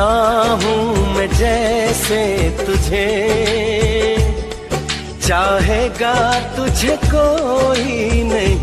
चाहूं मैं जैसे तुझे, चाहेगा तुझे कोई नहीं।